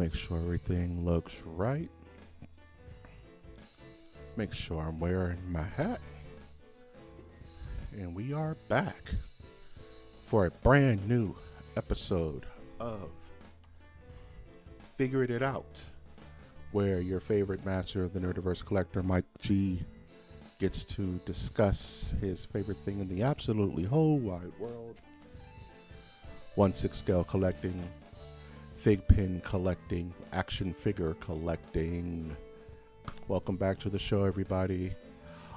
Make sure everything looks right. Make sure I'm wearing my hat. And we are back for a brand new episode of Figured It Out, where your favorite master of the Nerdiverse collector, Mike G, gets to discuss his favorite thing in the absolutely whole wide world. 1/6 scale collecting, fig pin collecting, action figure collecting. Welcome back to the show, everybody.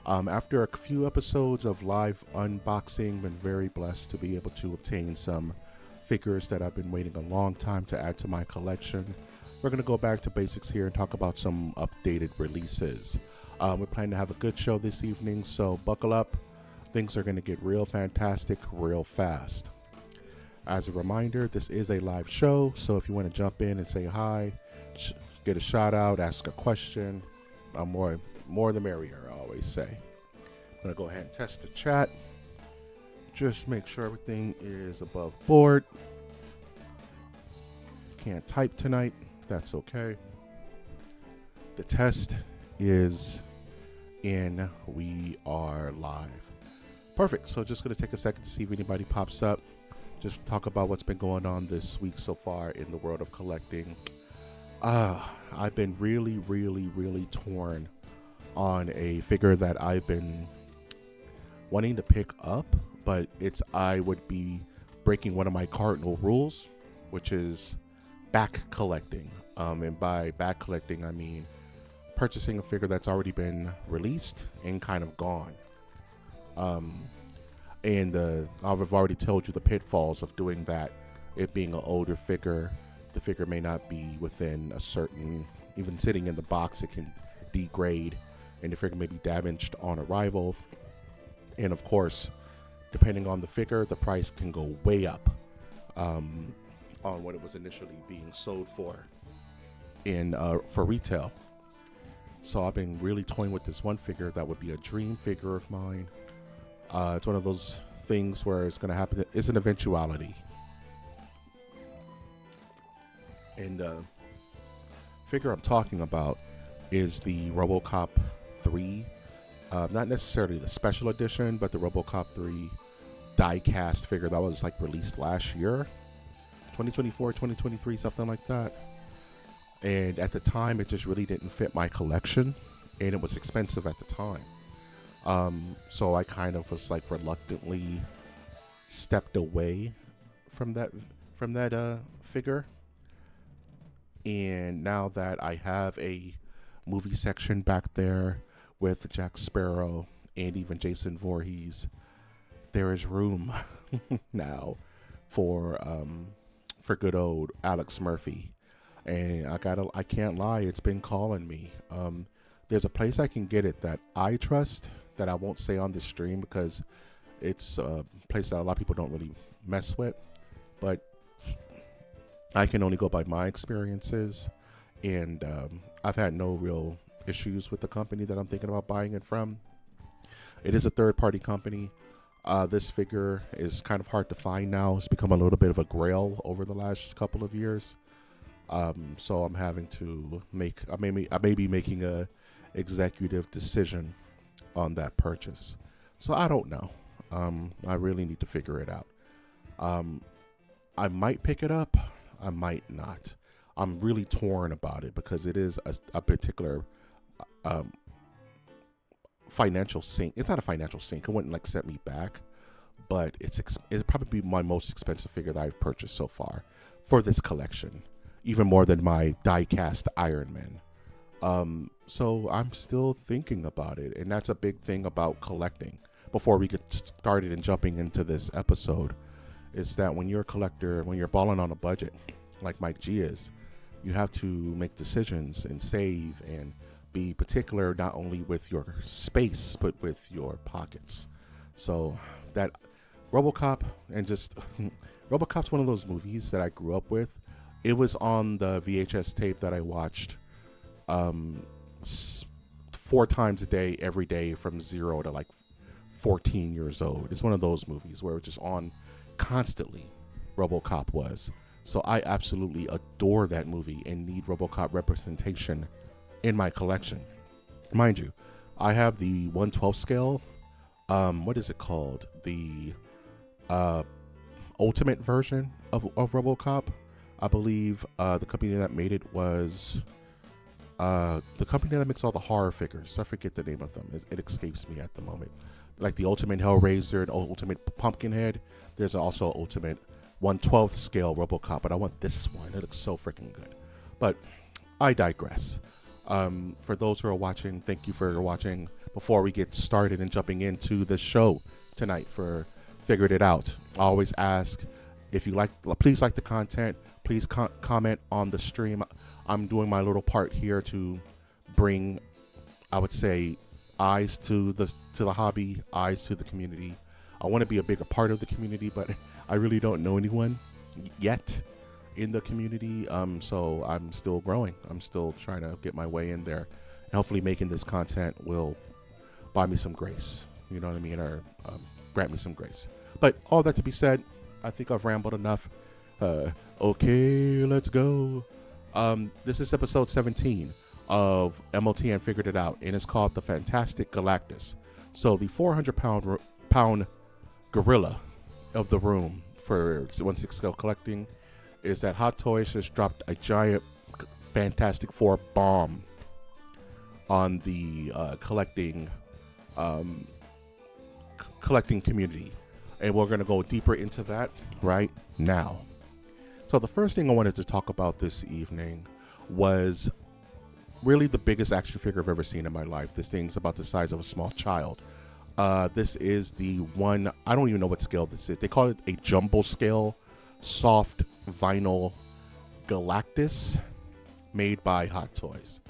After a few episodes of live unboxing, been very blessed to be able to obtain some figures that I've been waiting a long time to add to my collection. We're going to go back to basics here and talk about some updated releases. We're planning to have a good show this evening, so buckle up. Things are going to get real fantastic real fast. As a reminder, this is a live show, so if you want to jump in and say hi, get a shout out, ask a question, more the merrier, I always say. I'm going to go ahead and test the chat. Just make sure everything is above board. Can't type tonight. That's okay. The test is in. We are live. Perfect. So just going to take a second to see if anybody pops up. Just talk about what's been going on this week so far in the world of collecting. I've been really torn on a figure that I've been wanting to pick up, but I would be breaking one of my cardinal rules, which is back collecting. And by back collecting, I mean purchasing a figure that's already been released and kind of gone. And I've already told you the pitfalls of doing that. It being an older figure, the figure may not be within a certain, even sitting in the box, it can degrade, and the figure may be damaged on arrival. And of course, depending on the figure, the price can go way up on what it was initially being sold for for retail. So I've been really toying with this one figure that would be a dream figure of mine. It's one of those things where it's going to happen. It's an eventuality. And the figure I'm talking about is the RoboCop 3. Not necessarily the special edition, but the RoboCop 3 die-cast figure that was released last year. 2024, 2023, something like that. And at the time, it just really didn't fit my collection. And it was expensive at the time. So I kind of was reluctantly stepped away from that figure. And now that I have a movie section back there with Jack Sparrow and even Jason Voorhees, there is room now for good old Alex Murphy. And I can't lie, it's been calling me. There's a place I can get it that I trust, that I won't say on this stream because it's a place that a lot of people don't really mess with, but I can only go by my experiences, and I've had no real issues with the company that I'm thinking about buying it from. It is a third-party company. This figure is kind of hard to find now. It's become a little bit of a grail over the last couple of years. So I'm having to I may be making a executive decision on that purchase. So I don't know. I really need to figure it out. I might pick it up. I might not. I'm really torn about it because it is a particular financial sink. It's not a financial sink. It wouldn't set me back, but it's probably my most expensive figure that I've purchased so far for this collection, even more than my die-cast Iron Man. So I'm still thinking about it, and that's a big thing about collecting. Before we get started and jumping into this episode, is that when you're a collector, when you're balling on a budget, like Mike G is, you have to make decisions and save and be particular not only with your space, but with your pockets. So that RoboCop, and just RoboCop's one of those movies that I grew up with. It was on the VHS tape that I watched 4 times a day, every day from 0 to 14 years old. It's one of those movies where it's just on constantly. RoboCop was So I absolutely adore that movie and need RoboCop representation in my collection. Mind you, I have the 1/12 scale. What is it called? The ultimate version of RoboCop. I believe the company that made it was the company that makes all the horror figures. I forget the name of them. It escapes me at the moment. Like the Ultimate Hellraiser and Ultimate Pumpkinhead. There's also Ultimate 1/12 scale RoboCop, but I want this one. It looks so freaking good. But I digress. For those who are watching, thank you for watching. Before we get started and jumping into the show tonight for Figured It Out, I always ask if you please like the content. Please comment on the stream. I'm doing my little part here to bring, I would say, eyes to the hobby, eyes to the community. I want to be a bigger part of the community, but I really don't know anyone yet in the community. So I'm still growing. I'm still trying to get my way in there. And hopefully making this content will buy me some grace. You know what I mean? Or grant me some grace. But all that to be said, I think I've rambled enough. Okay, let's go. This is episode 17 of MOTN Figured It Out, and it's called The Fantastic Galactus. So the 400-pound gorilla of the room for 1/6 scale collecting is that Hot Toys just dropped a giant Fantastic Four bomb on the collecting community, and we're going to go deeper into that right now. So the first thing I wanted to talk about this evening was really the biggest action figure I've ever seen in my life. This thing's about the size of a small child. This is the one, I don't even know what scale this is. They call it a jumbo scale soft vinyl Galactus made by Hot Toys.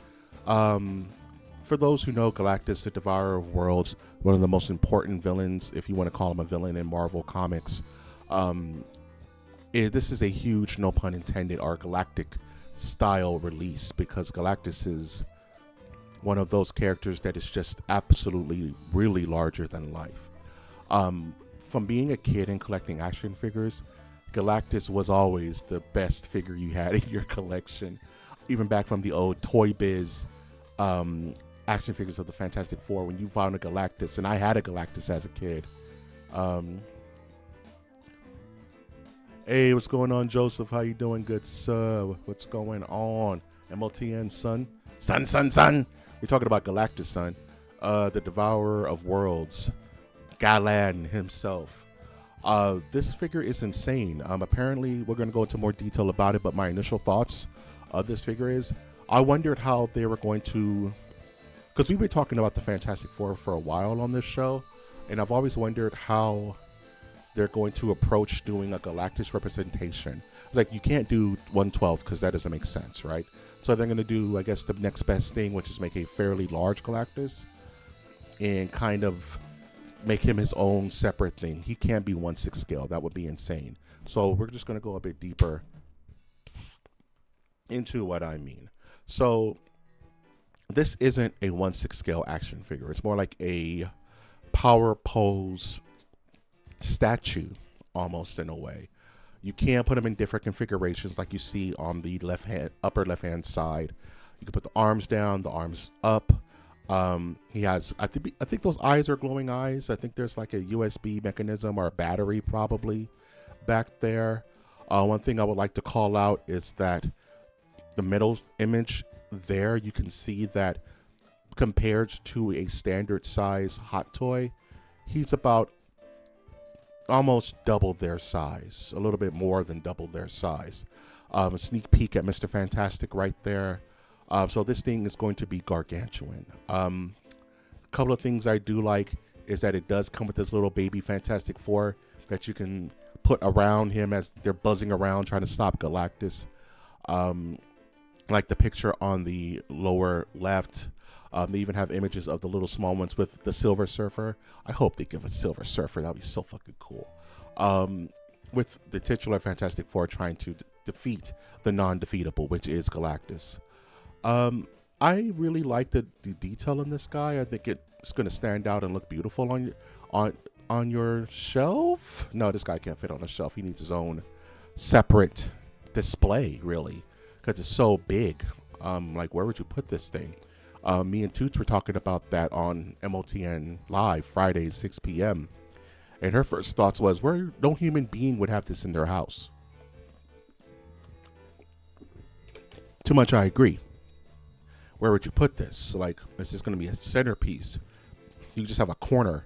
For those who know Galactus, the Devourer of Worlds, one of the most important villains, if you want to call him a villain in Marvel Comics. This is a huge, no pun intended, or galactic style release, because Galactus is one of those characters that is just absolutely really larger than life. From being a kid and collecting action figures, Galactus was always the best figure you had in your collection. Even back from the old Toy Biz action figures of the Fantastic Four, when you found a Galactus, and I had a Galactus as a kid. Hey, what's going on, Joseph? How you doing, good sir? What's going on? MOTN, son? Son. We're talking about Galactus, son. The Devourer of Worlds. Galan himself. This figure is insane. Apparently, we're going to go into more detail about it, but my initial thoughts of this figure is, I wondered how they were going to... Because we've been talking about the Fantastic Four for a while on this show, and I've always wondered how they're going to approach doing a Galactus representation. Like, you can't do 1/12 because that doesn't make sense, right? So they're going to do, I guess, the next best thing, which is make a fairly large Galactus and kind of make him his own separate thing. He can't be 1/6 scale. That would be insane. So we're just going to go a bit deeper into what I mean. So this isn't a 1/6 scale action figure. It's more like a power pose statue, almost, in a way. You can put them in different configurations, like you see on the upper left hand side. You can put the arms down, the arms up. He has, I think those eyes are glowing eyes. I think there's like a USB mechanism or a battery probably back there. One thing I would like to call out is that the middle image there, you can see that compared to a standard size Hot Toy, he's about almost double their size, a little bit more than double their size. A sneak peek at Mr. Fantastic right there. So this thing is going to be gargantuan. A couple of things I do like is that it does come with this little baby Fantastic Four that you can put around him as they're buzzing around trying to stop Galactus. Like the picture on the lower left. They even have images of the little small ones with the Silver Surfer. I hope they give a Silver Surfer. That would be so fucking cool. With the titular Fantastic Four trying to defeat the non-defeatable, which is Galactus. I really like the detail in this guy. I think it's going to stand out and look beautiful on your shelf. No, this guy can't fit on a shelf. He needs his own separate display, really, because it's so big. Like, where would you put this thing? Me and Toots were talking about that on MOTN Live Fridays 6 p.m. And her first thoughts was, where no human being would have this in their house. Too much, I agree. Where would you put this? Like, is this going to be a centerpiece? You just have a corner.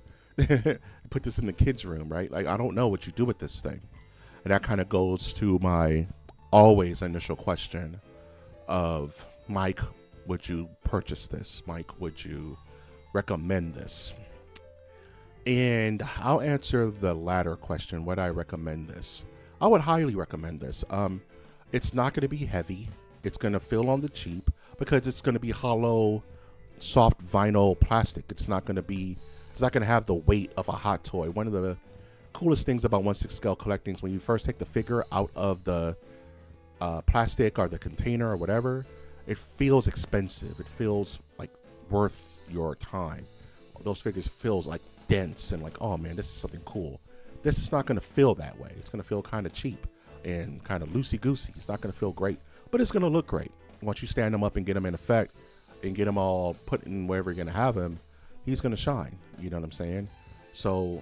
Put this in the kids' room, right? Like, I don't know what you do with this thing. And that kind of goes to my always initial question of, Mike, would you purchase this? Mike, would you recommend this? And I'll answer the latter question. Would I recommend this? I would highly recommend this. It's not going to be heavy. It's going to feel on the cheap because it's going to be hollow, soft vinyl plastic. It's not going to have the weight of a hot toy. One of the coolest things about 1/6 scale collecting is when you first take the figure out of the plastic or the container or whatever, it feels expensive. It feels like worth your time. Those figures feels like dense and like, oh man, this is something cool. This is not going to feel that way. It's going to feel kind of cheap and kind of loosey-goosey. It's not going to feel great, but it's going to look great. Once you stand them up and get them in effect and get them all put in wherever you're going to have him, he's going to shine. You know what I'm saying? So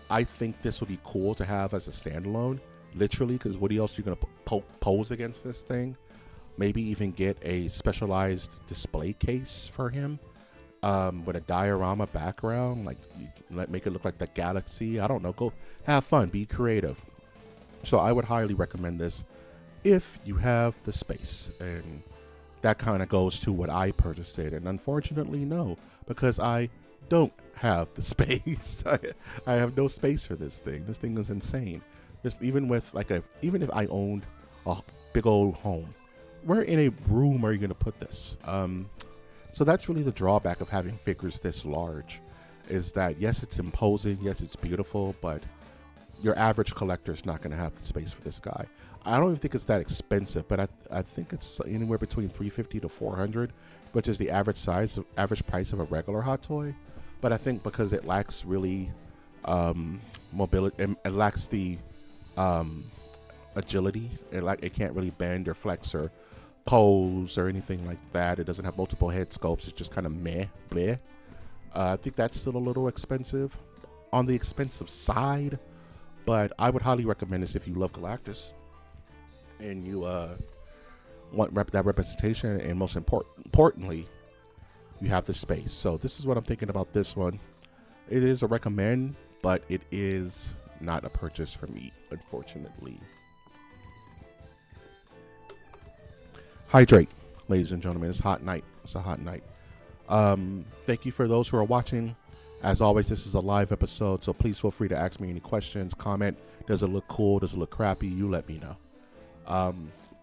I think this would be cool to have as a standalone, literally, because what else are you going to pose against this thing? Maybe even get a specialized display case for him with a diorama background, like make it look like the galaxy. I don't know. Go have fun, be creative. So I would highly recommend this if you have the space. And that kind of goes to what I purchased it. And unfortunately, no, because I don't have the space. I have no space for this thing. This thing is insane. Just even if I owned a big old home, where in a room are you going to put this? So that's really the drawback of having figures this large, is that yes, it's imposing, yes, it's beautiful, but your average collector is not going to have the space for this guy. I don't even think it's that expensive, but I think it's anywhere between $350 to $400, which is the average price of a regular hot toy. But I think because it lacks really mobility, it lacks the agility. It can't really bend or flex or pose or anything like that. It doesn't have multiple head sculpts. It's just kind of meh, bleh. I think that's still a little expensive, on the expensive side. But I would highly recommend this if you love Galactus and you want that representation, and most importantly, you have the space. So this is what I'm thinking about this one. It is a recommend, but it is not a purchase for me, unfortunately. Hydrate, ladies and gentlemen. It's a hot night. It's a hot night. Thank you for those who are watching. As always, this is a live episode, so please feel free to ask me any questions, comment. Does it look cool? Does it look crappy? You let me know.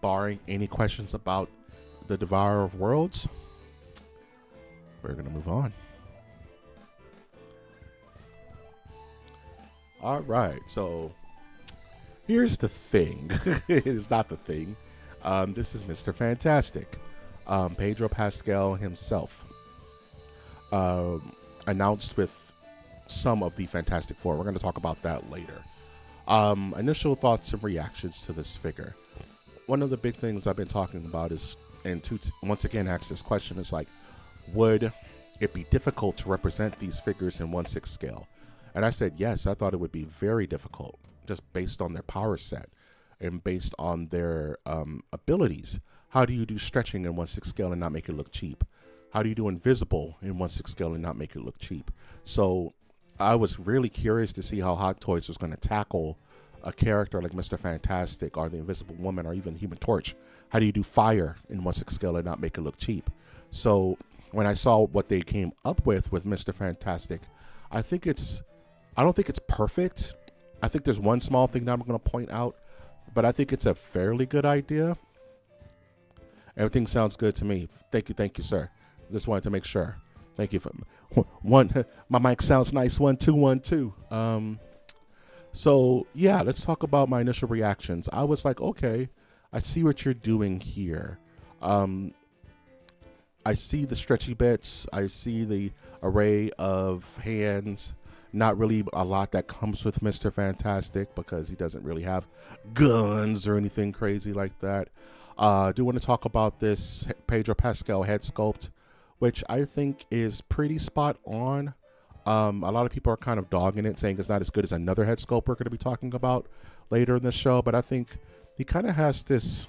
Barring any questions about the Devourer of Worlds, we're going to move on. All right, so here's the thing. It is not the thing. This is Mr. Fantastic. Pedro Pascal himself announced with some of the Fantastic Four. We're going to talk about that later. Initial thoughts and reactions to this figure. One of the big things I've been talking about is, and Toots once again asked this question, is like, would it be difficult to represent these figures in 1/6 scale? And I said yes. I thought it would be very difficult, just based on their power set and based on their abilities. How do you do stretching in 1/6 scale and not make it look cheap? How do you do invisible in 1/6 scale and not make it look cheap? So I was really curious to see how Hot Toys was going to tackle a character like Mr. Fantastic or the Invisible Woman or even Human Torch. How do you do fire in 1/6 scale and not make it look cheap? So when I saw what they came up with Mr. Fantastic, I don't think it's perfect. I think there's one small thing that I'm going to point out, but I think it's a fairly good idea. Everything sounds good to me. Thank you, sir. Just wanted to make sure. Thank you for one. My mic sounds nice. 1 2 1 2. So yeah, let's talk about my initial reactions. I was like, okay, I see what you're doing here. I see the stretchy bits. I see the array of hands Not really a lot that comes with Mr. Fantastic because he doesn't really have guns or anything crazy like that. I do want to talk about this Pedro Pascal head sculpt, which I think is pretty spot on. A lot of people are kind of dogging it, saying it's not as good as another head sculpt we're going to be talking about later in the show, but I think he kind of has this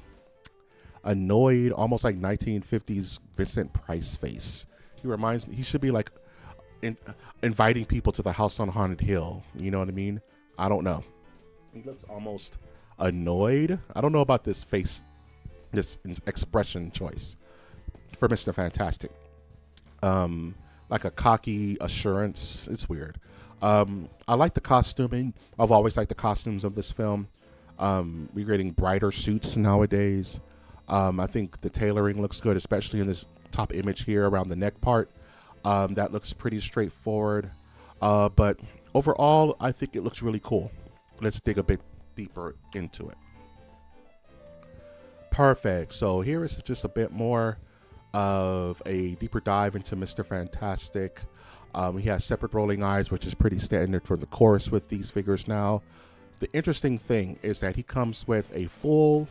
annoyed, almost like 1950s Vincent Price face. He reminds me, he should be like inviting people to the house on Haunted Hill. You know what I mean? I don't know. He looks almost annoyed. I don't know about this face, this expression choice for Mr. Fantastic. Like a cocky assurance. It's weird. I like the costuming. I've always liked the costumes of this film. We're getting brighter suits nowadays. I think the tailoring looks good, especially in this top image here around the neck part. That looks pretty straightforward. But overall, I think it looks really cool. Let's dig a bit deeper into it. Perfect. So here is just a bit more of a deeper dive into Mr. Fantastic. He has separate rolling eyes, which is pretty standard for the course with these figures now. The interesting thing is that he comes with a full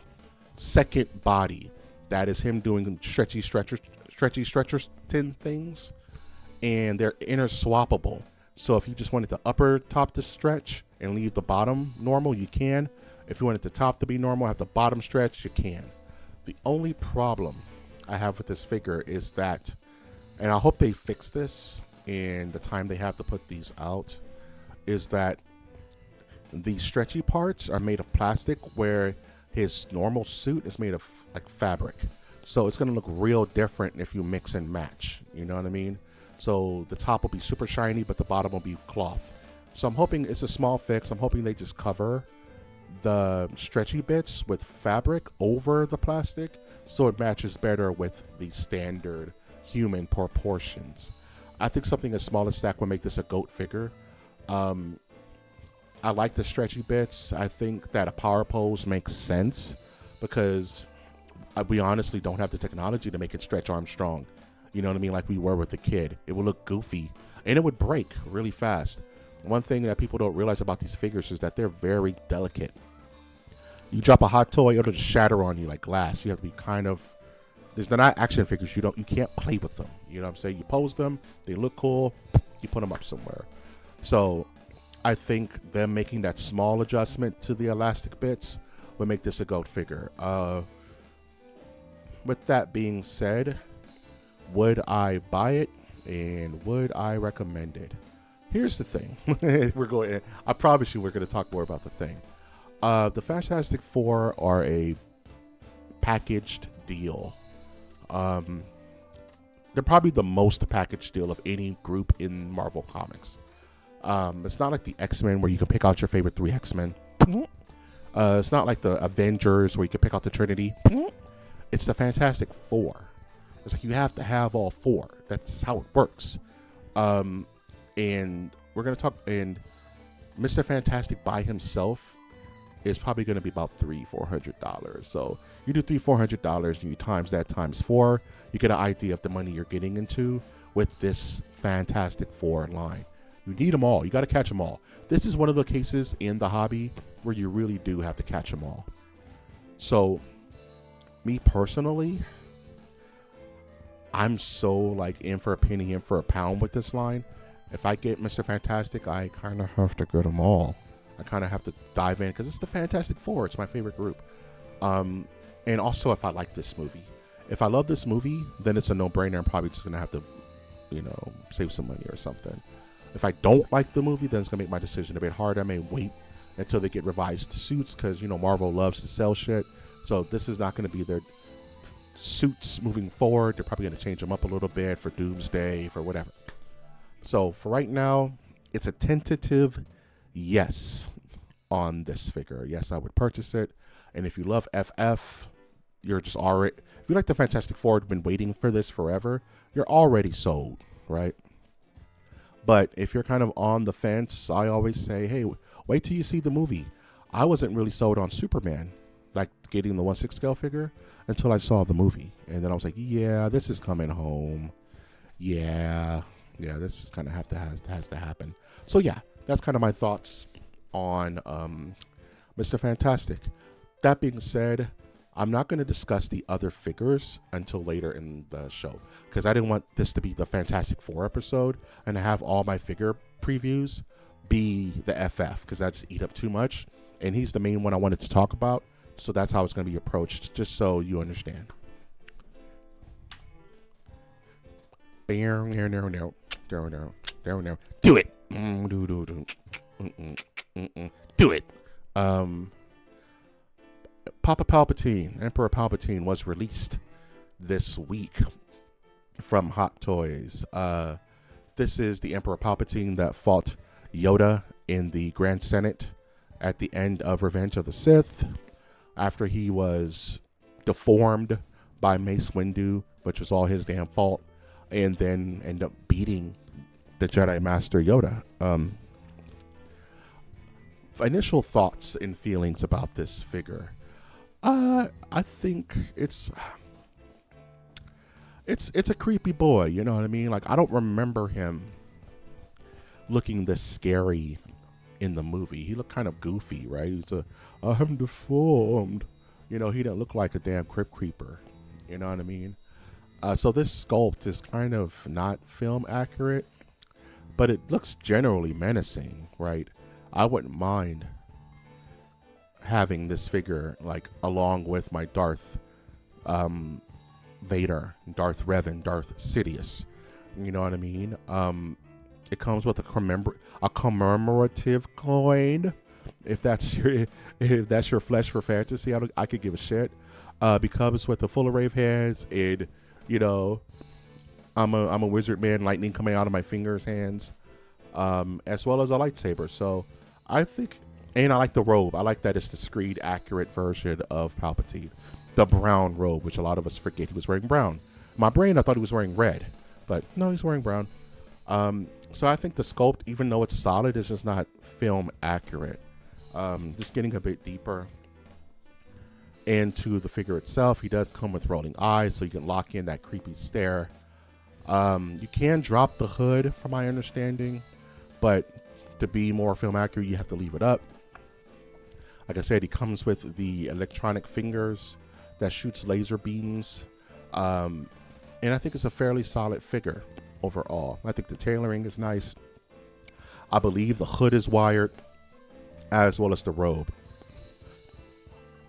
second body. That is him doing stretchy stretcher things, and they're interswappable. So if you just wanted the upper top to stretch and leave the bottom normal, you can. If you wanted the top to be normal, have the bottom stretch, you can. The only problem I have with this figure is that, and I hope they fix this in the time they have to put these out, is that the stretchy parts are made of plastic, where his normal suit is made of like fabric. So it's going to look real different if you mix and match. You know what I mean? So the top will be super shiny, but the bottom will be cloth. So I'm hoping it's a small fix. I'm hoping they just cover the stretchy bits with fabric over the plastic so it matches better with the standard human proportions. I think something as small as that would make this a goat figure. I like the stretchy bits. I think that a power pose makes sense because we honestly don't have the technology to make it stretch Armstrong. You know what I mean? Like we were with the kid. It would look goofy and it would break really fast. One thing that people don't realize about these figures is that they're very delicate. You drop a hot toy, it'll just shatter on you like glass. You have to be kind of, they're not action figures. You can't play with them. You know what I'm saying? You pose them, they look cool, you put them up somewhere. So I think them making that small adjustment to the elastic bits would make this a goat figure. With that being said, would I buy it and would I recommend it? Here's the thing. I promise you we're going to talk more about the thing. The Fantastic Four are a packaged deal. They're probably the most packaged deal of any group in Marvel Comics. It's not like the X-Men where you can pick out your favorite 3 X-Men. It's not like the Avengers where you can pick out the Trinity. It's the Fantastic Four. It's like you have to have all 4. That's how it works. And we're going to talk, and Mr. Fantastic by himself is probably going to be about $300-400. So you do $300-400 and you times that times 4, you get an idea of the money you're getting into with this Fantastic Four line. You need them all. You got to catch them all. This is one of the cases in the hobby where you really do have to catch them all. So me personally, I'm so like in for a penny, in for a pound with this line. If I get Mr. Fantastic, I kind of have to get them all. I kind of have to dive in because it's the Fantastic Four. It's my favorite group. And also if I like this movie. If I love this movie, then it's a no-brainer. I'm probably just going to have to, save some money or something. If I don't like the movie, then it's going to make my decision a bit harder. I may wait until they get revised suits because, Marvel loves to sell shit. So this is not going to be their suits moving forward. They're probably going to change them up a little bit for Doomsday, for whatever. So for right now, it's a tentative yes on this figure. Yes, I would purchase it. And if you love FF, you're just already, if you like the Fantastic Four, you've been waiting for this forever, you're already sold, right? But if you're kind of on the fence, I always say, hey, wait till you see the movie. I wasn't really sold on Superman, like getting the 1/6 scale figure, until I saw the movie. And then I was like, yeah, this is coming home. Yeah, Yeah, this is kind of has to happen. So yeah, that's kind of my thoughts on Mr. Fantastic. That being said, I'm not going to discuss the other figures until later in the show because I didn't want this to be the Fantastic Four episode and to have all my figure previews be the FF because that just eat up too much. And he's the main one I wanted to talk about, so that's how it's going to be approached, just so you understand. Do it. Do it. Papa Palpatine, Emperor Palpatine, was released this week from Hot Toys. This is the Emperor Palpatine that fought Yoda in the Grand Senate at the end of Revenge of the Sith, after he was deformed by Mace Windu, which was all his damn fault, and then end up beating the Jedi Master Yoda. Initial thoughts and feelings about this figure. I think it's a creepy boy, you know what I mean? Like, I don't remember him looking this scary in the movie. He looked kind of goofy, right? He's I'm deformed. You know, he didn't look like a damn Crypt Creeper. You know what I mean? So this sculpt is kind of not film accurate, but it looks generally menacing, right? I wouldn't mind having this figure, like, along with my Darth Vader, Darth Revan, Darth Sidious. You know what I mean? It comes with a commemorative coin. If that's your flesh for fantasy, I could give a shit. It comes with a full array of heads, and you know, I'm a wizard man, lightning coming out of my fingers, hands, as well as a lightsaber. So I think, and I like the robe. I like that it's the screed accurate version of Palpatine, the brown robe, which a lot of us forget he was wearing brown. In my brain, I thought he was wearing red, but no, he's wearing brown. So I think the sculpt, even though it's solid, is just not film accurate. Just getting a bit deeper into the figure itself, he does come with rolling eyes, so you can lock in that creepy stare. You can drop the hood, from my understanding, but to be more film accurate, you have to leave it up. Like I said, he comes with the electronic fingers that shoots laser beams, and I think it's a fairly solid figure overall. I think the tailoring is nice. I believe the hood is wired, as well as the robe.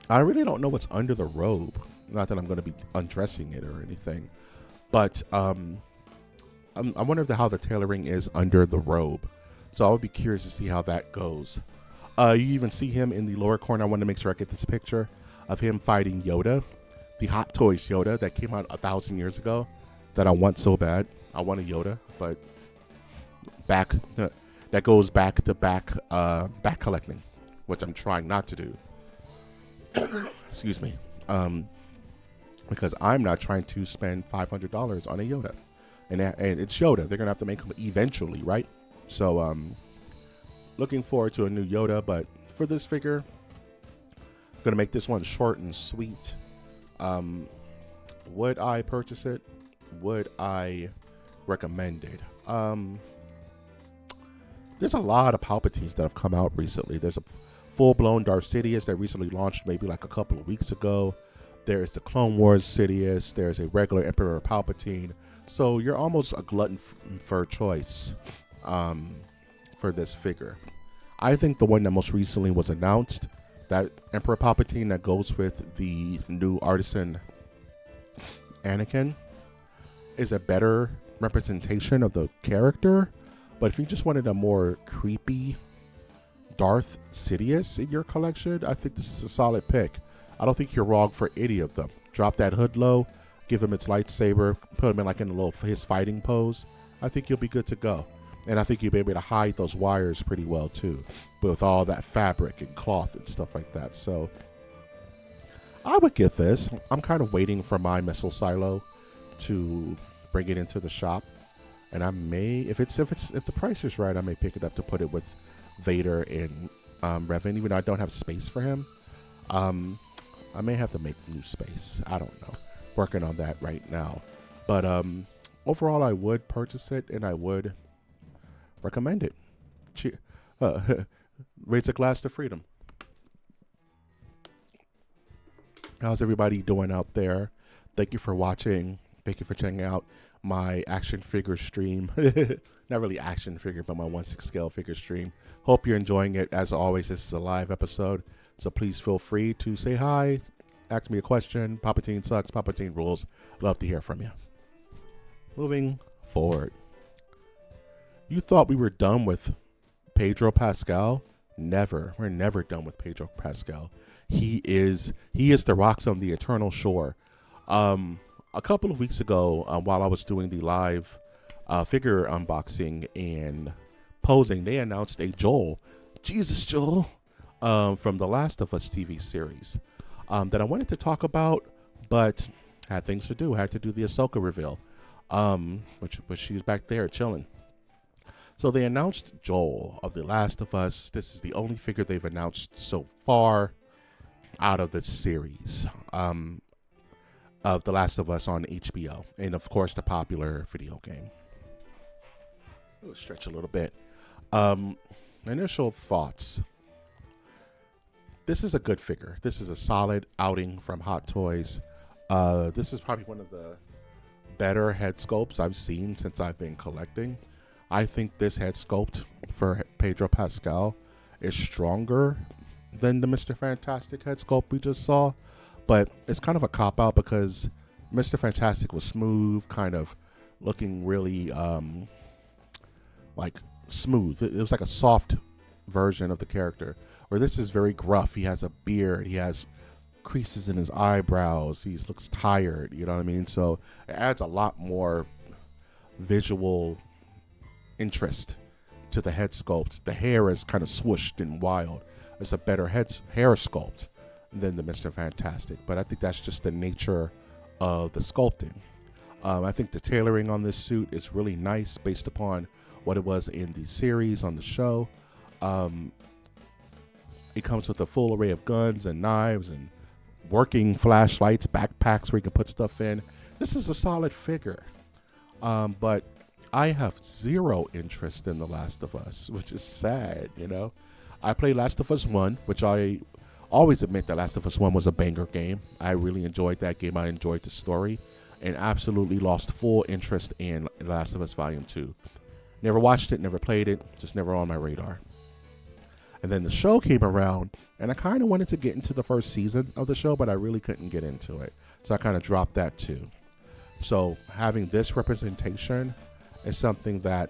I really don't know what's under the robe. Not that I'm going to be undressing it or anything, but I wonder how the tailoring is under the robe. So I would be curious to see how that goes. You even see him in the lower corner. I want to make sure I get this picture of him fighting Yoda, the Hot Toys Yoda that came out 1,000 years ago that I want so bad. I want a Yoda, but that goes back to back collecting, which I'm trying not to do. Excuse me. Because I'm not trying to spend $500 on a Yoda. And it's Yoda. They're going to have to make him eventually, right? So, looking forward to a new Yoda. But for this figure, I'm going to make this one short and sweet. Would I purchase it? Would I recommend it? There's a lot of Palpatines that have come out recently. There's a full-blown Darth Sidious that recently launched maybe like a couple of weeks ago. There's the Clone Wars Sidious. There's a regular Emperor Palpatine. So you're almost a glutton for choice for this figure. I think the one that most recently was announced, that Emperor Palpatine that goes with the new artisan Anakin, is a better representation of the character. But if you just wanted a more creepy Darth Sidious in your collection, I think this is a solid pick. I don't think you're wrong for any of them. Drop that hood low, give him its lightsaber, put him in like in a little his fighting pose. I think you'll be good to go. And I think you'll be able to hide those wires pretty well too, with all that fabric and cloth and stuff like that. So I would get this. I'm kind of waiting for my missile silo to bring it into the shop, and I may, if the price is right, I may pick it up to put it with Vader and Revan, even though I don't have space for him. I may have to make new space. I don't know. Working on that right now. But overall, I would purchase it and I would recommend it. Raise a glass to freedom. How's everybody doing out there? Thank you for watching. Thank you for checking out my action figure stream. Not really action figure, but my 1/6 scale figure stream. Hope you're enjoying it. As always, this is a live episode, so please feel free to say hi, ask me a question. Palpatine sucks, Palpatine rules. Love to hear from you. Moving forward. You thought we were done with Pedro Pascal? Never. We're never done with Pedro Pascal. He is the rocks on the eternal shore. A couple of weeks ago, while I was doing the live figure unboxing and posing, they announced a Joel, Jesus Joel, from the Last of Us TV series that I wanted to talk about, but had things to do. Had to do the Ahsoka reveal, but she's back there chilling. So they announced Joel of The Last of Us. This is the only figure they've announced so far out of the series of The Last of Us on HBO. And, of course, the popular video game. We'll stretch a little bit. Initial thoughts. This is a good figure. This is a solid outing from Hot Toys. This is probably one of the better head sculpts I've seen since I've been collecting. I think this head sculpt for Pedro Pascal is stronger than the Mr. Fantastic head sculpt we just saw, but it's kind of a cop-out because Mr. Fantastic was smooth, kind of looking really like smooth. It was like a soft version of the character, where this is very gruff. He has a beard, he has creases in his eyebrows, he looks tired, you know what I mean? So it adds a lot more visual interest to the head sculpt. The hair is kind of swooshed and wild. It's a better hair sculpt than the Mr. Fantastic, but I think that's just the nature of the sculpting. I think the tailoring on this suit is really nice based upon what it was in the series on the show. It comes with a full array of guns and knives and working flashlights, backpacks where you can put stuff in. This is a solid figure, but I have zero interest in The Last of Us, which is sad, you know. I played Last of Us 1, which I always admit that Last of Us 1 was a banger game. I really enjoyed that game. I enjoyed the story and absolutely lost full interest in Last of Us Volume 2. Never watched it, never played it, just never on my radar. And then the show came around, and I kind of wanted to get into the first season of the show, but I really couldn't get into it. So I kind of dropped that too. So having this representation is something that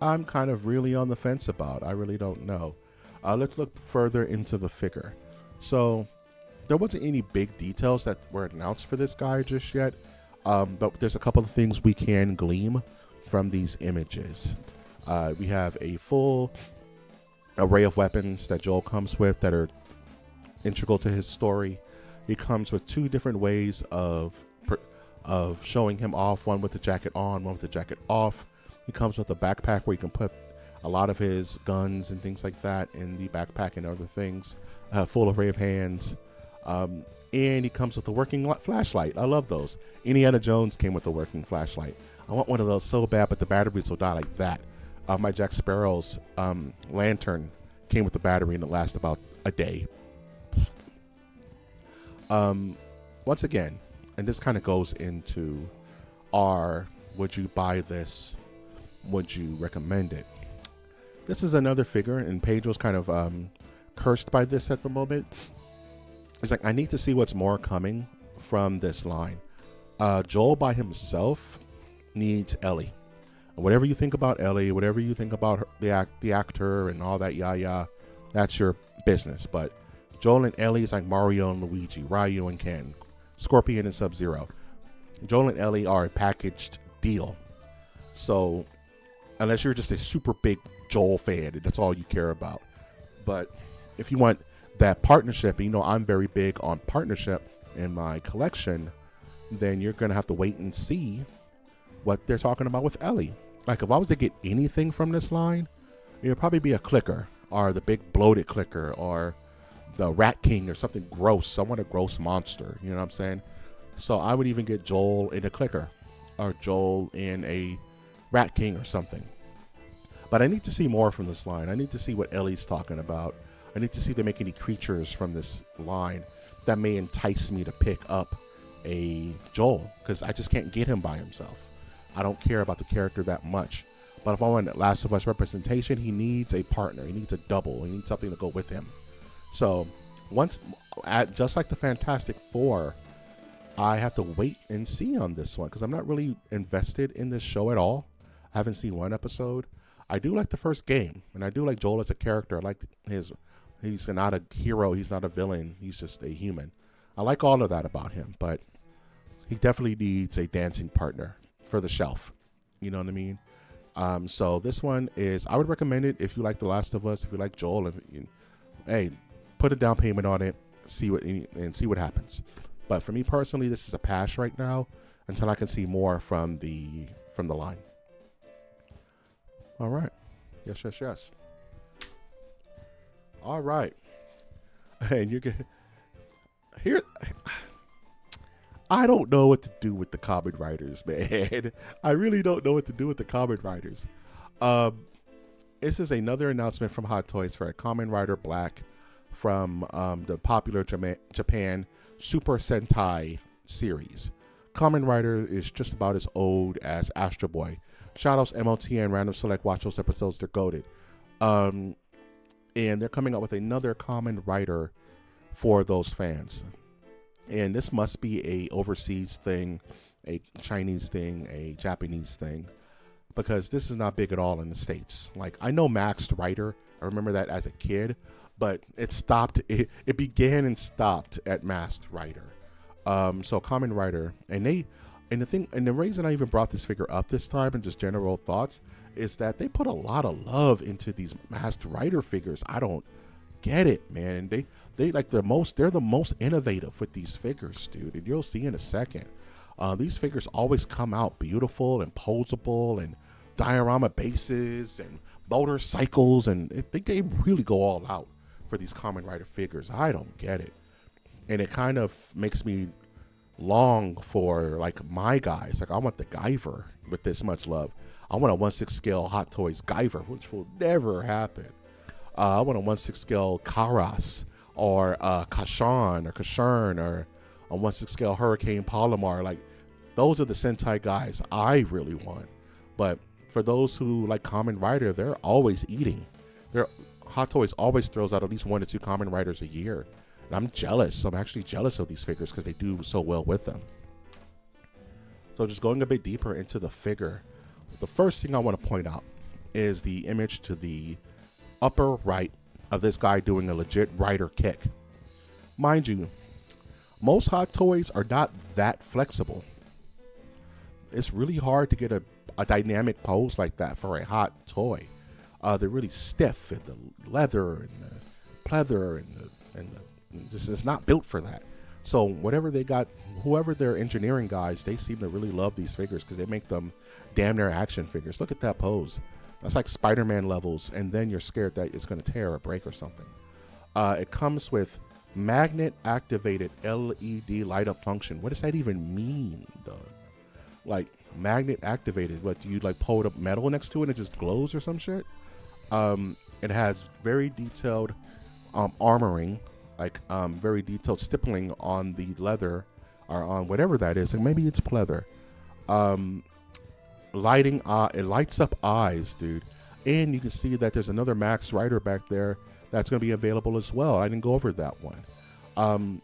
I'm kind of really on the fence about. I really don't know. Let's look further into the figure. So there wasn't any big details that were announced for this guy just yet, but there's a couple of things we can glean from these images. We have a full array of weapons that Joel comes with that are integral to his story. He comes with two different ways of showing him off, one with the jacket on, one with the jacket off. He comes with a backpack where you can put a lot of his guns and things like that in the backpack and other things. Full array of hands. And he comes with a working flashlight. I love those. Indiana Jones came with a working flashlight. I want one of those so bad, but the batteries will die like that. My Jack Sparrow's lantern came with a battery and it lasts about a day. Once again, and this kind of goes into would you buy this? Would you recommend it? This is another figure, and Pedro's kind of cursed by this at the moment. He's like, I need to see what's more coming from this line. Joel by himself needs Ellie. Whatever you think about Ellie, whatever you think about her, the actor and all that, that's your business. But Joel and Ellie is like Mario and Luigi, Ryu and Ken, Scorpion and Sub-Zero. Joel and Ellie are a packaged deal. So unless you're just a super big Joel fan and that's all you care about. But if you want that partnership, and you know I'm very big on partnership in my collection, then you're going to have to wait and see what they're talking about with Ellie. Like if I was to get anything from this line, it would probably be a clicker, or the big bloated clicker, or the Rat King, or something gross. I want a gross monster, you know what I'm saying? So I would even get Joel in a clicker. Joel in a Rat King or something. But I need to see more from this line. I need to see what Ellie's talking about. I need to see if they make any creatures from this line that may entice me to pick up a Joel, because I just can't get him by himself. I don't care about the character that much. But if I want Last of Us representation, he needs a partner. He needs a double. He needs something to go with him. So just like the Fantastic Four, I have to wait and see on this one because I'm not really invested in this show at all. I haven't seen one episode. I do like the first game, and I do like Joel as a character. I like he's not a hero. He's not a villain. He's just a human. I like all of that about him, but he definitely needs a dancing partner for the shelf. You know what I mean? So this one is, I would recommend it if you like The Last of Us, if you like Joel. Hey, put a down payment on it, see what happens. But for me personally, this is a pass right now until I can see more from the line. All right. Yes. All right. And you get here. I don't know what to do with the Kamen Riders, man. I really don't know what to do with the Kamen Riders. This is another announcement from Hot Toys for a Kamen Rider Black from the popular Japan Super Sentai series. Kamen Rider is just about as old as Astro Boy. Shoutouts MOTN, Random Select, watch those episodes, they're goated. And they're coming up with another Kamen Rider for those fans. And this must be a overseas thing, a Chinese thing, a Japanese thing, because this is not big at all in the States. Like, I know Masked Rider, I remember that as a kid, but it stopped. It began and stopped at Masked Rider. So Kamen Rider, and the reason I even brought this figure up this time and just general thoughts is that they put a lot of love into these Masked Rider figures. I don't get it, man. They like they're the most innovative with these figures, dude, and you'll see in a second. These figures always come out beautiful and posable and diorama bases and motorcycles, and they really go all out for these Kamen Rider figures. I don't get it, and it kind of makes me long for like my guys. Like, I want the Guyver with this much love. I want a 1/6 scale Hot Toys Guyver, which will never happen. I want a 1/6 scale Karas or Kasharn or a 1/6 scale Hurricane Palomar. Like, those are the Sentai guys I really want. But for those who like Kamen Rider, they're always eating. Hot Toys always throws out at least 1 to 2 Kamen Riders a year. And I'm jealous. I'm actually jealous of these figures because they do so well with them. So just going a bit deeper into the figure, the first thing I want to point out is the image to the upper right of this guy doing a legit rider kick. Mind you, most Hot Toys are not that flexible. It's really hard to get a dynamic pose like that for a Hot Toy. They're really stiff, and the leather and the pleather and this is not built for that. So whatever they got, whoever their engineering guys, they seem to really love these figures because they make them damn near action figures. Look at that pose. That's like Spider-Man levels, and then you're scared that it's going to tear or break or something. It comes with magnet-activated LED light-up function. What does that even mean, though? Like, magnet-activated, what, do you, like, pull up metal next to it and it just glows or some shit? It has very detailed armoring, like very detailed stippling on the leather, or on whatever that is, and maybe it's pleather. It lights up eyes, dude. And you can see that there's another Max Rider back there that's going to be available as well. I didn't go over that one.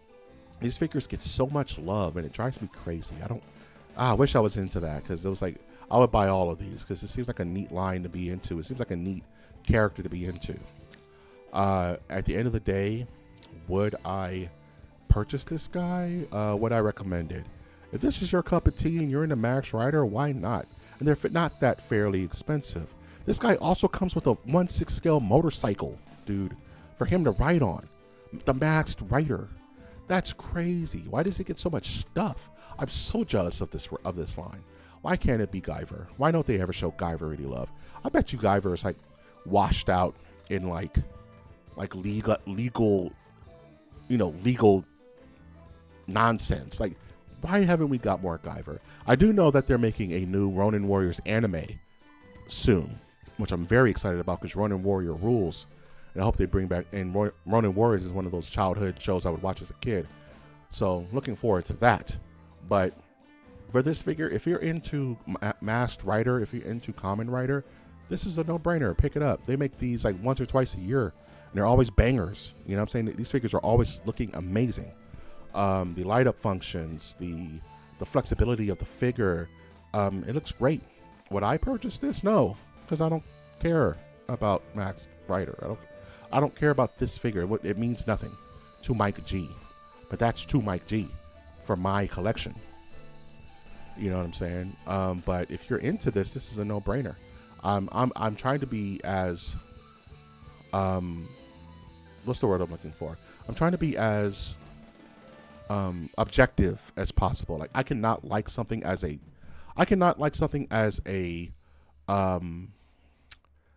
These figures get so much love, and it drives me crazy. I wish I was into that, because it was like, I would buy all of these because it seems like a neat line to be into. It seems like a neat character to be into. At the end of the day, would I purchase this guy? Would I recommend it? If this is your cup of tea and you're into Max Rider, why not? And they're not that fairly expensive. This guy also comes with a 1/6 scale motorcycle, dude, for him to ride on. The Maxed Rider. That's crazy. Why does it get so much stuff? I'm so jealous of this line. Why can't it be Guyver? Why don't they ever show Guyver any love? I bet you Guyver is like washed out in like legal nonsense. Like, why haven't we got more Guyver? I do know that they're making a new Ronin Warriors anime soon, which I'm very excited about because Ronin Warrior rules. And I hope they bring back, and Ronin Warriors is one of those childhood shows I would watch as a kid. So looking forward to that. But for this figure, if you're into Masked Rider, if you're into Common Rider, this is a no-brainer. Pick it up. They make these like once or twice a year, and they're always bangers. You know what I'm saying? These figures are always looking amazing. The light-up functions, the flexibility of the figure, it looks great. Would I purchase this? No, because I don't care about Masked Rider. I don't care about this figure. It means nothing to Mike G, but that's to Mike G for my collection. You know what I'm saying? But if you're into this is a no-brainer. I'm trying to be as what's the word I'm looking for? I'm trying to be as objective as possible. Like I cannot like something as a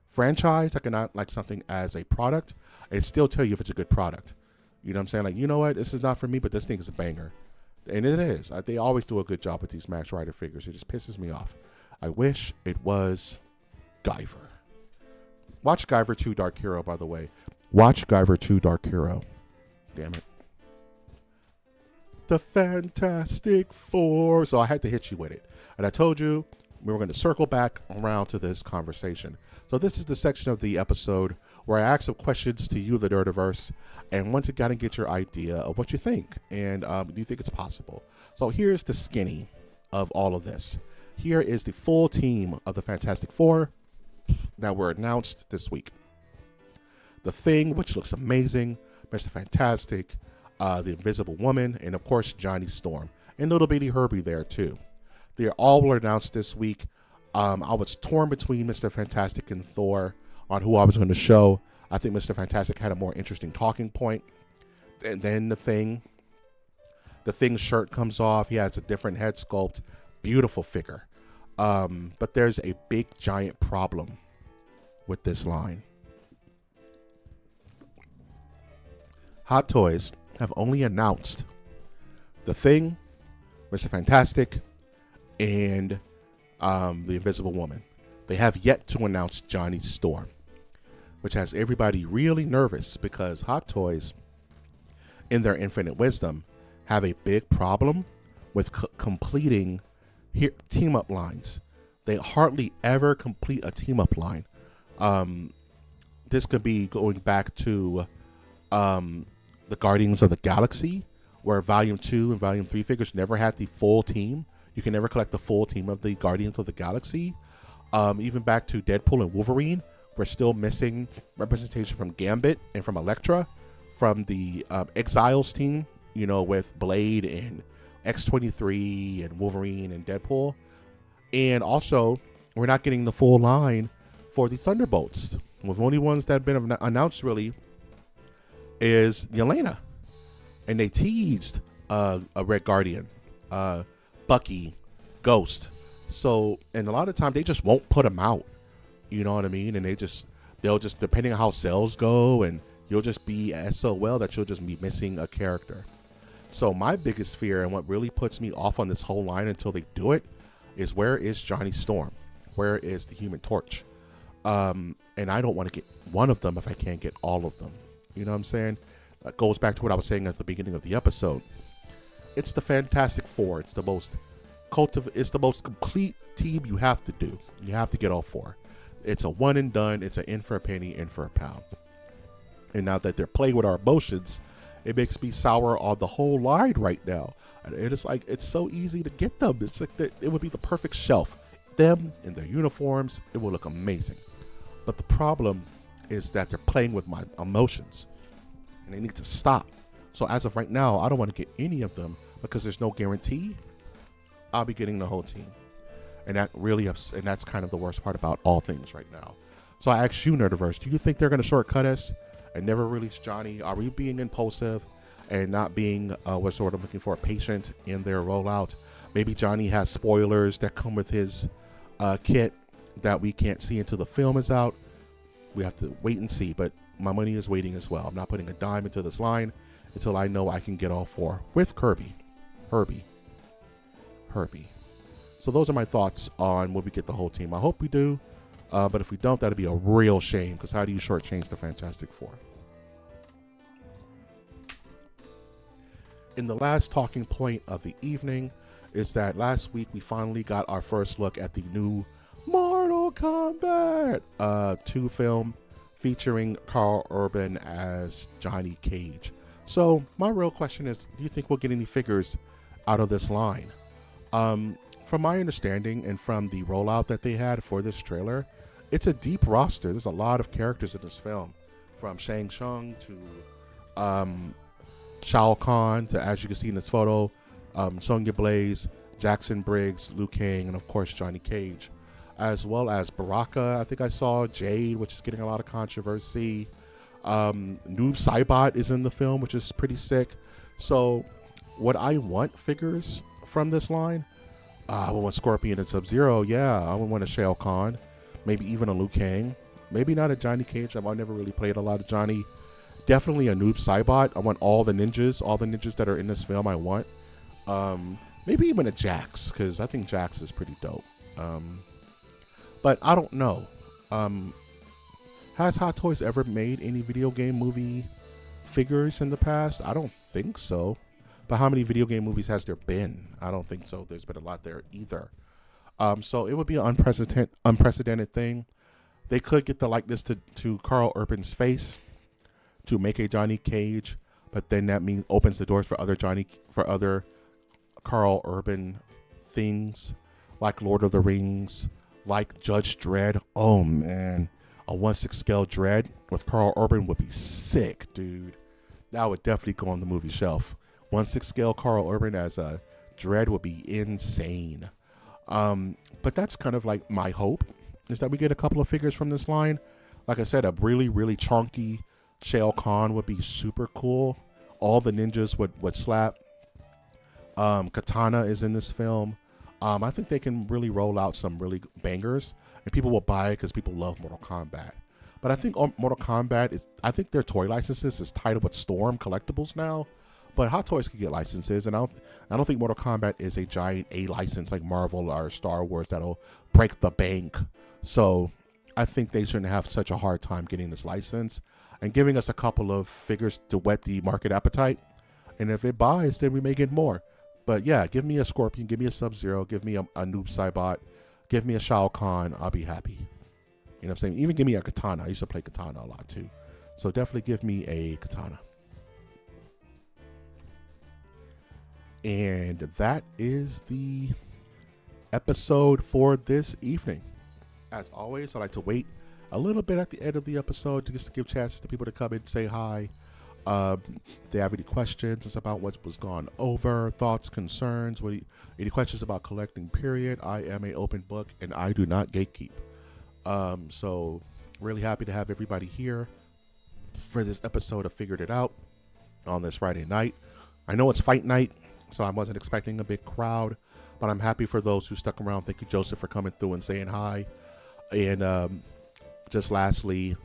franchise. I cannot like something as a product and still tell you if it's a good product. You know what I'm saying? Like, you know what? This is not for me, but this thing is a banger. And it is. They always do a good job with these Masked Rider figures. It just pisses me off. I wish it was Guyver. Watch Guyver 2 Dark Hero, by the way. Watch Guyver 2 Dark Hero. Damn it. The Fantastic Four. So I had to hit you with it. And I told you we were going to circle back around to this conversation. So this is the section of the episode where I ask some questions to you, the Nerdiverse, and want to kind of get your idea of what you think. And do you think it's possible? So here's the skinny of all of this. Here is the full team of the Fantastic Four that were announced this week. The Thing, which looks amazing, Mr. Fantastic, the Invisible Woman, and of course Johnny Storm, and little bitty Herbie there too. They all were announced this week. I was torn between Mr. Fantastic and Thor on who I was going to show. I think Mr. Fantastic had a more interesting talking point. And then The Thing. The Thing's shirt comes off. He has a different head sculpt. Beautiful figure. But there's a big, giant problem with this line. Hot Toys have only announced The Thing, Mr. Fantastic, and the Invisible Woman. They have yet to announce Johnny Storm, which has everybody really nervous because Hot Toys, in their infinite wisdom, have a big problem with completing team-up lines. They hardly ever complete a team-up line. This could be going back to the Guardians of the Galaxy, where Volume 2 and Volume 3 figures never had the full team. You can never collect the full team of the Guardians of the Galaxy. Even back to Deadpool and Wolverine, we're still missing representation from Gambit and from Elektra, from the Exiles team, you know, with Blade and X-23 and Wolverine and Deadpool. And also, we're not getting the full line for the Thunderbolts. The only ones that have been announced, really, is Yelena. And they teased a Red Guardian, Bucky, Ghost. So, and a lot of times they just won't put them out. You know what I mean? And they'll just, depending on how sales go, and you'll just be SOL that you'll just be missing a character. So my biggest fear, and what really puts me off on this whole line until they do it, is where is Johnny Storm? Where is the Human Torch? And I don't want to get one of them if I can't get all of them. You know what I'm saying? That goes back to what I was saying at the beginning of the episode. It's the Fantastic Four. It's the most complete team you have to do. You have to get all four. It's a one and done. It's an in for a penny, in for a pound. And now that they're playing with our emotions, it makes me sour on the whole line right now. And it's like, it's so easy to get them. It's like it would be the perfect shelf. Them in their uniforms, it will look amazing. But the problem is that they're playing with my emotions, and they need to stop. So as of right now, I don't want to get any of them because there's no guarantee I'll be getting the whole team. And that really and that's kind of the worst part about all things right now. So I ask you, Nerdiverse, do you think they're going to shortcut us and never release Johnny? Are we being impulsive and not being what's sort of looking for a patient in their rollout? Maybe Johnny has spoilers that come with his kit that we can't see until the film is out. We have to wait and see, but my money is waiting as well. I'm not putting a dime into this line until I know I can get all four with Herbie, Herbie. So those are my thoughts on when we get the whole team. I hope we do, but if we don't, that'd be a real shame, because how do you shortchange the Fantastic Four? In the last talking point of the evening is that last week we finally got our first look at the new Mortal Kombat 2 film featuring Karl Urban as Johnny Cage. So my real question is, do you think we'll get any figures out of this line? From my understanding and from the rollout that they had for this trailer, it's a deep roster. There's a lot of characters in this film, from Shang Tsung to Shao Kahn to, as you can see in this photo, Sonya Blaze, Jackson Briggs, Liu Kang, and of course Johnny Cage, as well as Baraka. I think I saw Jade, which is getting a lot of controversy. Noob Saibot is in the film, which is pretty sick. So would I want figures from this line? I would want Scorpion and Sub-Zero. Yeah, I would want a Shao Kahn, maybe even a Liu Kang, maybe not a Johnny Cage. I've never really played a lot of Johnny. Definitely a Noob Saibot. I want all the ninjas that are in this film. I want maybe even a Jax, because I think Jax is pretty dope. But I don't know. Has Hot Toys ever made any video game movie figures in the past? I don't think so. But how many video game movies has there been? I don't think so. There's been a lot there either. So it would be an unprecedented thing. They could get the likeness to Karl Urban's face to make a Johnny Cage, but then that means opens the doors for other Karl Urban things, like Lord of the Rings, like Judge Dredd. Oh man, a 1/6 scale Dredd with Karl Urban would be sick, dude. That would definitely go on the movie shelf. 1/6 scale Karl Urban as a Dredd would be insane. But that's kind of like my hope, is that we get a couple of figures from this line. Like I said, a really, really chunky Shao Kahn would be super cool. All the ninjas would slap. Katana is in this film. I think they can really roll out some really bangers, and people will buy it because people love Mortal Kombat. But I think Mortal Kombat I think their toy licenses is tied up with Storm Collectibles now. But Hot Toys can get licenses, and I don't think Mortal Kombat is a giant A license like Marvel or Star Wars that'll break the bank. So I think they shouldn't have such a hard time getting this license and giving us a couple of figures to whet the market appetite. And if it buys, then we may get more. But yeah, give me a Scorpion, give me a Sub-Zero, give me a Noob Saibot, give me a Shao Kahn. I'll be happy. You know what I'm saying? Even give me a Katana. I used to play Katana a lot too. So definitely give me a Katana. And that is the episode for this evening. As always, I like to wait a little bit at the end of the episode just to give chances to people to come in and say hi. If they have any questions about what was gone over, thoughts, concerns, any questions about collecting, period, I am an open book and I do not gatekeep. So really happy to have everybody here for this episode of Figured It Out on this Friday night. I know it's fight night, so I wasn't expecting a big crowd, but I'm happy for those who stuck around. Thank you, Joseph, for coming through and saying hi. And just lastly,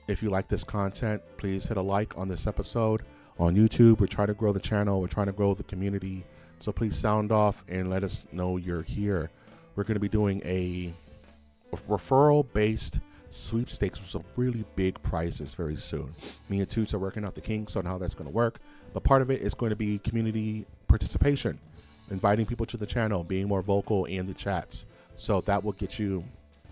if you like this content, please hit a like on this episode on YouTube. We're trying to grow the channel. We're trying to grow the community. So please sound off and let us know you're here. We're going to be doing a referral-based sweepstakes with some really big prizes very soon. Me and Toots are working out the kinks on how that's going to work. But part of it is going to be community participation, inviting people to the channel, being more vocal in the chats. So that will get you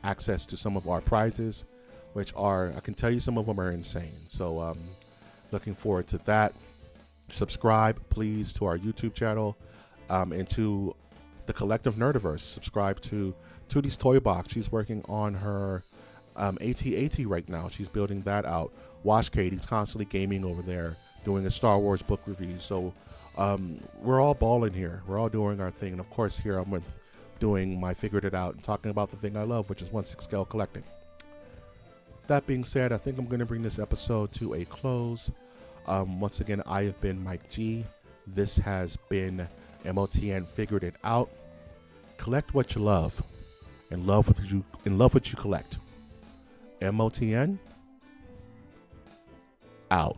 access to some of our prizes, which are, I can tell you, some of them are insane. So looking forward to that. Subscribe, please, to our YouTube channel and to the Collective Nerdiverse. Subscribe to Tootie's Toy Box. She's working on her AT-AT right now. She's building that out. Watch Katie's constantly gaming over there, doing a Star Wars book review. So we're all balling here. We're all doing our thing. And of course, here I'm doing my Figured It Out and talking about the thing I love, which is 1/6 scale collecting. That being said, I think I'm going to bring this episode to a close. Once again, I have been Mike G. This has been MOTN Figured It Out. Collect what you love and love what you collect. MOTN out.